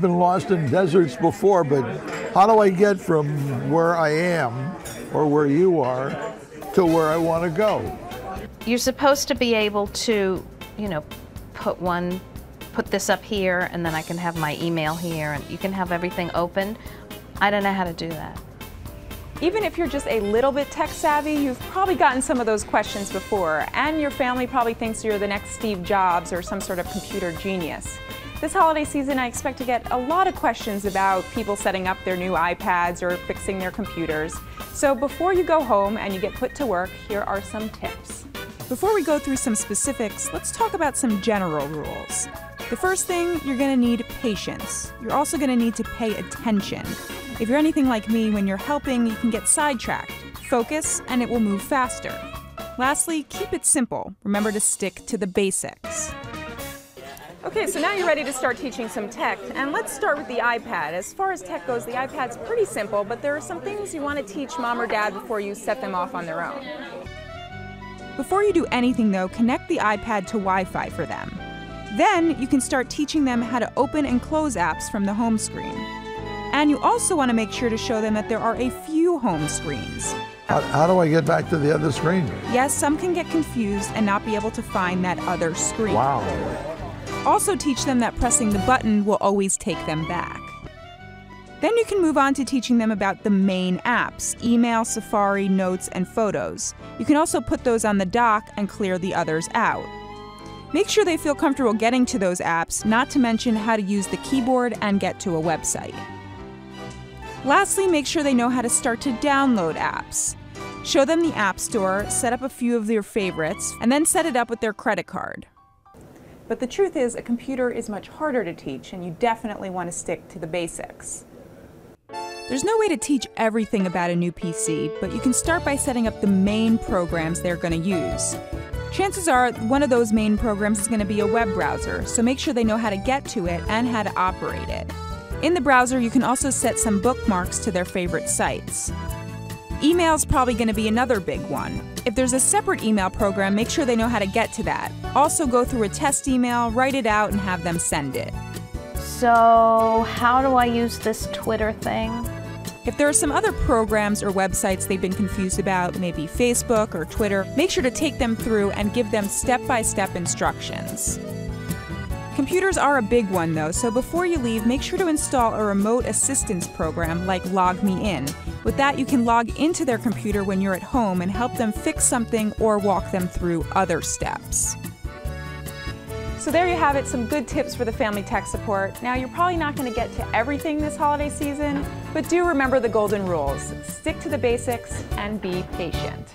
I've been lost in deserts before, but how do I get from where I am, or where you are, to where I want to go? You're supposed to be able to, you know, put this up here, and then I can have my email here, and you can have everything open. I don't know how to do that. Even if you're just a little bit tech savvy, you've probably gotten some of those questions before, and your family probably thinks you're the next Steve Jobs or some sort of computer genius. This holiday season, I expect to get a lot of questions about people setting up their new iPads or fixing their computers. So before you go home and you get put to work, here are some tips. Before we go through some specifics, let's talk about some general rules. The first thing, you're going to need patience. You're also going to need to pay attention. If you're anything like me, when you're helping, you can get sidetracked. Focus, and it will move faster. Lastly, keep it simple. Remember to stick to the basics. Okay, so now you're ready to start teaching some tech, and let's start with the iPad. As far as tech goes, the iPad's pretty simple, but there are some things you want to teach mom or dad before you set them off on their own. Before you do anything though, connect the iPad to Wi-Fi for them. Then you can start teaching them how to open and close apps from the home screen. And you also want to make sure to show them that there are a few home screens. How do I get back to the other screen? Yes, some can get confused and not be able to find that other screen. Wow. Also teach them that pressing the button will always take them back. Then you can move on to teaching them about the main apps: email, Safari, Notes, and Photos. You can also put those on the dock and clear the others out. Make sure they feel comfortable getting to those apps, not to mention how to use the keyboard and get to a website. Lastly, make sure they know how to start to download apps. Show them the App Store, set up a few of their favorites, and then set it up with their credit card. But the truth is, a computer is much harder to teach, and you definitely want to stick to the basics. There's no way to teach everything about a new PC, but you can start by setting up the main programs they're going to use. Chances are one of those main programs is going to be a web browser, so make sure they know how to get to it and how to operate it. In the browser, you can also set some bookmarks to their favorite sites. Email's probably going to be another big one. If there's a separate email program, make sure they know how to get to that. Also go through a test email, write it out, and have them send it. So how do I use this Twitter thing? If there are some other programs or websites they've been confused about, maybe Facebook or Twitter, make sure to take them through and give them step-by-step instructions. Computers are a big one though, so before you leave, make sure to install a remote assistance program like LogMeIn. With that, you can log into their computer when you're at home and help them fix something or walk them through other steps. So there you have it, some good tips for the family tech support. Now, you're probably not going to get to everything this holiday season, but do remember the golden rules. Stick to the basics and be patient.